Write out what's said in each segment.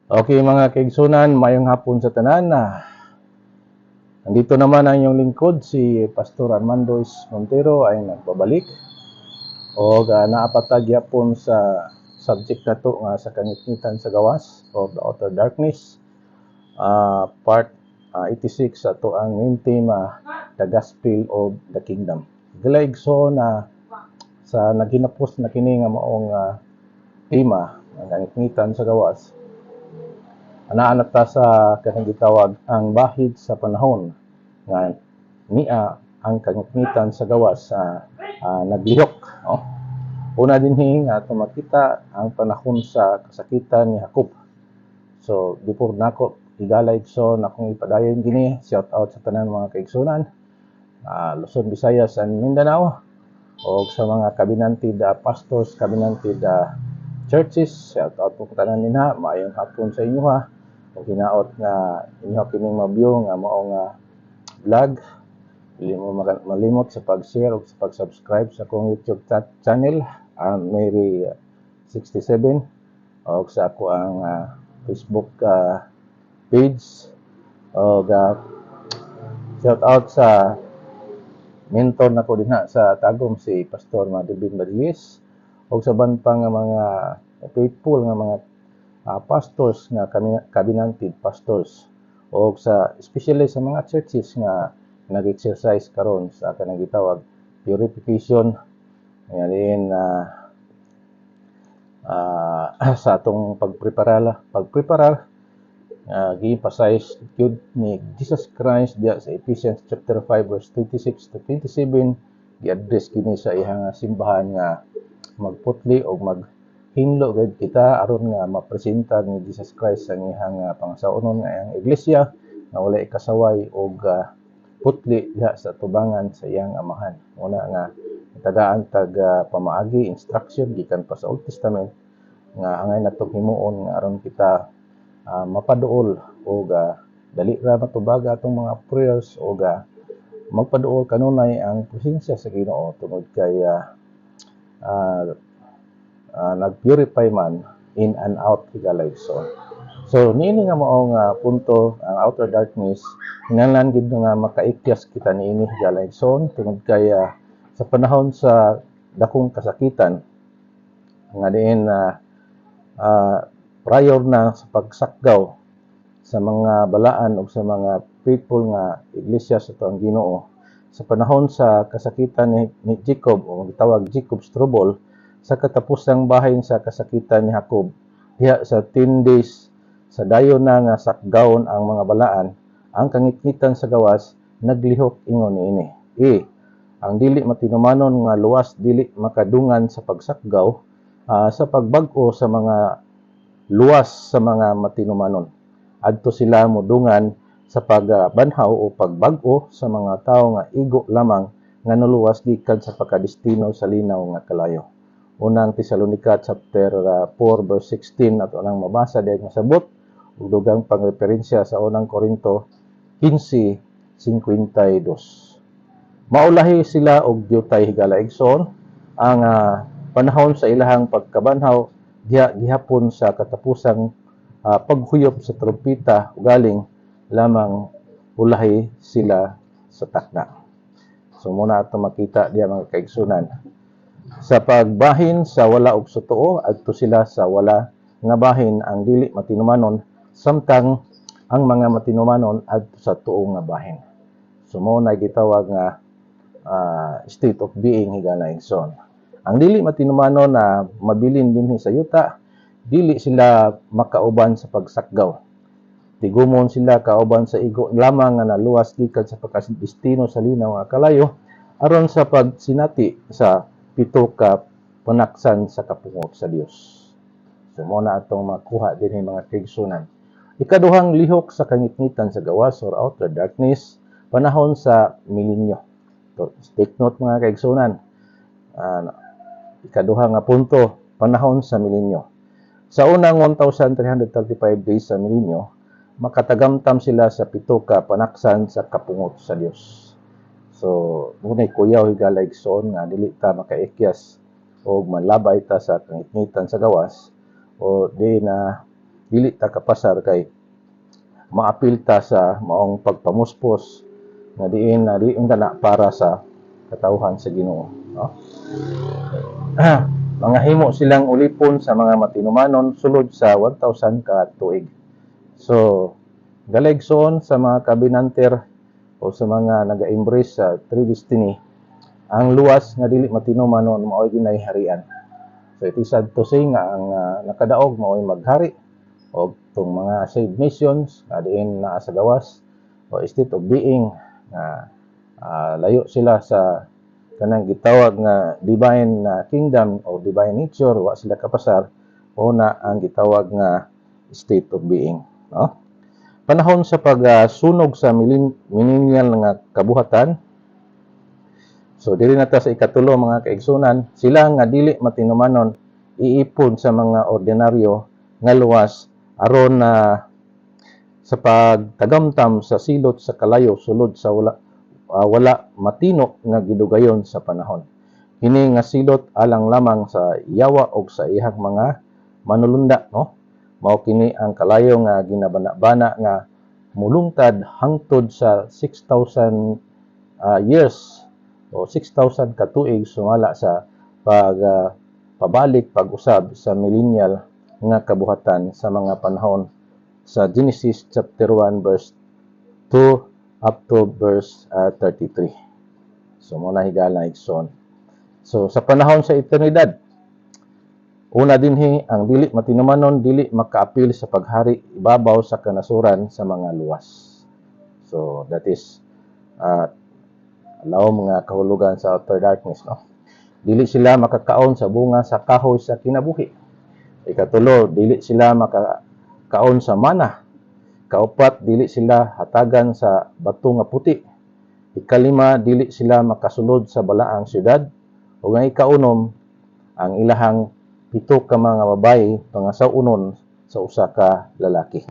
Okay mga kaigsunan, mayong hapon sa tanan na. Nandito naman ang inyong lingkod, si Pastor Armando Montero ay nagbabalik. O naapatag yapon sa subject na to nga sa kangitngitan sa gawas or the outer darkness. Part 86 ato ang main tema, the gospel of the kingdom. Gilaigso na sa naginapos na kini nga maong tema, ang kangitngitan sa gawas. Anaan ta sa kanang gitawag ang bahid sa panahon nga niya ang kangitngitan sa gawas naglihok. Una dinhi nga makita ang panahon sa kasakitan ni Jacob. So before nako igalay so nakong ipadayon dinhi, shout out sa tanan mga kaigsunan, Luzon, Visayas and Mindanao, o sa mga covenanted pastors, covenanted churches, shout out po tanan ninha, maayong hapon sa inyo ha. Kung hinaot nga inyo kining ma-view nga maong vlog, dili mo malimot sa pag-share o sa pag-subscribe sa akong YouTube channel, Mary 67, o sa ako ang Facebook page, o shout out sa mentor nako dinha sa Tagum, si Pastor Madibin Badilis, o sa banpang nga mga faithful nga mga pastors nga covenanted pastors, o sa especially sa mga churches nga nag-exercise karon sa kanang gitawag purification ngayon sa atong pagprepara gi-emphasize gyud ni Jesus Christ diya sa Ephesians chapter 5 verse 26 to 27, gi-address kini sa iyang simbahan nga magputli o hinlo gid kita aron nga mapresenta ni Jesus Christ sa iyang pangasaunon nga iyang iglesia nga walay kasaway og putli diha sa tubangan sa iyang amahan. Una nga tagaan tag pamaagi instruction gikan pa sa Old Testament nga angay natong himuon nga aron kita mapaduol og dali ra matubaga atong mga prayers o magpaduol kanunay ang presensya sa Ginoo tungod kay nag-purify man in and out higalayson. So niini nga maong punto ang outer darkness, hinahanglan gid nga makaikyas kita niini higalayson tungod kay sa panahon sa dakong kasakitan nga diin prior na sa pagsakgaw sa mga balaan o sa mga faithful nga iglesia sa tuang Ginoo, sa panahon sa kasakitan ni Jacob o gitawag Jacob's trouble, sa katapusang bahin sa kasakitan ni Jacob diha sa 10 days sa dayon na nga sakgawon ang mga balaan, ang kangitngitan sa gawas naglihok ingon niini. Ang dili matinumanon nga luwas dili makadungan sa pagsakgaw sa pagbag-o sa mga luwas sa mga matinumanon. Adto sila modungan sa pagbanhaw o pagbag-o sa mga tawo nga igo lamang nga nuluwas gikan sa pagkadestino sa linaw nga kalayo. Unang Tesalonica chapter 4 verse 16 ato nang mabasa diay nga sabot ug dugang pangreferensya sa unang Korinto 15:52. Maulahi sila og diutay higalaigson ang panahon sa ilahang pagkabanhaw diha gihapon sa katapusang paghuyop sa trompeta ugaling lamang ulahi sila sa takna. So muna ato makita diya mga kaigsunan, sa pagbahin sa wala og sutuo adto sila sa wala nga bahin ang dili matinumanon, samtang ang mga matinumanon adto sa tuo nga bahin. So mo na gitawag nga state of being higalaigson. Ang dili matinumanon na mabilin dinhi sa yuta, dili sila makauban sa pagsakgaw. Tigumon sila kauban sa igo lamang nga naluwas gikan sa pagkadestino sa linaw nga kalayo aron sa pagsinati sa pito ka panaksan sa kapungot sa Dios. So mo na atong makuha dinhi mga kaigsunan. Ikaduhang lihok sa kangitngitan sa gawas or outer darkness, panahon sa milenyo. So, take note mga kaigsunan. Ikaduha nga punto, panahon sa milenyo. Sa unang 1,335 days sa milenyo, makatagamtam sila sa pito ka panaksan sa kapungot sa Dios. So, muna'y kuyaw higalaigson nga dili ta makaikyas o manlabay ta sa kangitngitan sa gawas o di na dili ta kapasar kay maapil ta sa maong pagpamuspos nga diin na para sa katawhan sa Ginoo, no? Mga himo silang ulipon sa mga matinumanon sulod sa 1,000 ka tuig. So, galegson sa mga kabinanter o sa mga naga-embrace sa predestiny, ang luwas nga dili matinumanon mao'y ginaharian. So, it is sad to say nga ang nakadaog mao'y maghari o itong mga saved nations nga diin naa sa gawas o state of being nga layo sila sa kanang gitawag nga divine kingdom o divine nature, wa sila kapasar o na ang gitawag nga state of being, no? Panahon sa pagsunog sa millennial nga kabuhatan. So dili na ta sa ikatulo mga kaigsunan, sila nga dili matinumanon iipon sa mga ordinaryo nga luwas aron na sa pagtagamtam sa silot sa kalayo sulod sa wala matino nga gidugayon sa panahon. Kini nga silot alang lamang sa yawa o sa ihang mga manulunda, no? Mao kini ang kalayo nga ginabana-bana nga mulungtad hangtod sa 6,000 years o 6,000 ka tuig sumala sa pabalik pag-usab sa millennial nga kabuhatan sa mga panahon sa Genesis chapter 1 verse 2 up to verse 33. So muna higala igsoon. So sa panahon sa eternidad, una dinhi ang dili matinumanon dili makaapil sa paghari ibabaw sa kanasuran sa mga luwas. So that is alawom nga kahulugan sa outer darkness, no? Dili sila makakaon sa bunga sa kahoy sa kinabuhi. Ikatulo, dili sila makakaon sa mana. Kaupat, dili sila hatagan sa bato nga puti. Ikalima, dili sila makasulod sa balaang syudad. O nga ikaunom, ang ilahang 7 ka mga babae pangasaunon sa usa ka lalaki.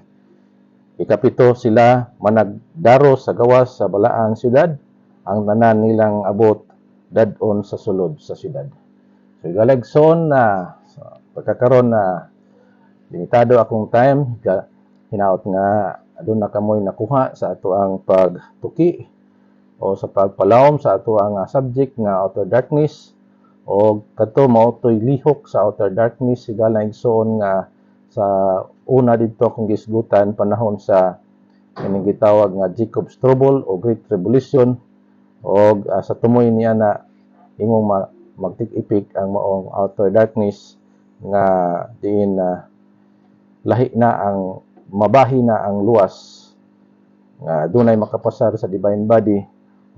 Ikapito, sila managdaro sa gawas sa balaang syudad. Ang tanan nilang abot dadon sa sulod sa syudad. So galagson na pagkakaroon na limitado akong time, hinaot nga adun na kamoy nakuha sa ato ang pagtuki o sa pagpalawom sa ato ang subject nga outer darkness o kadto mao toy lihok sa outer darkness sigala igsoon nga sa una didto akong gisgutan panahon sa kining gitawag nga Jacob's Trouble o Great Tribulation o sa tumoy niya na imong magtik-ipik ang maong outer darkness nga diin lahi na ang mabahi na ang luwas nga adunay makapasar sa divine body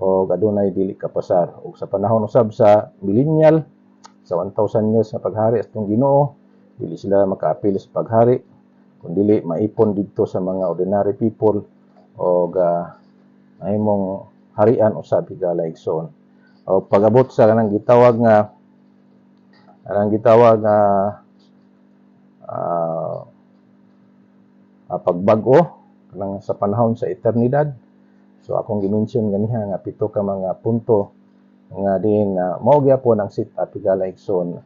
o adunay dili kapasar. O sa panahon usab sa millennial sa 1,000 years nga paghari atong Ginoo, dili sila makaapil sa paghari kun dili maipon didto sa mga ordinary people o mahimong harian usab higala igsoon. O pag-abot sa kanang gitawag nga pagbag-o kanang sa panahon sa eternidad. So akong gi-mention ganiha nga 7 ka mga punto nga din mao gyapon ang sit-up higala igsoon.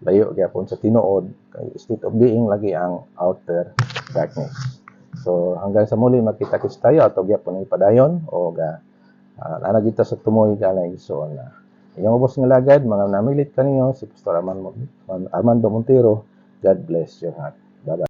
Layo gyapon sa tinuod kay state of being lagi ang outer darkness. So hanggang sa muli magkita-kits tayo ato gyapon ipadayon o ana kita sa tumoy higala igsoon. Inyong ubos nga lagad mga namilit kaniyo si Pastor Armando Montero. God bless your heart. Bye-bye.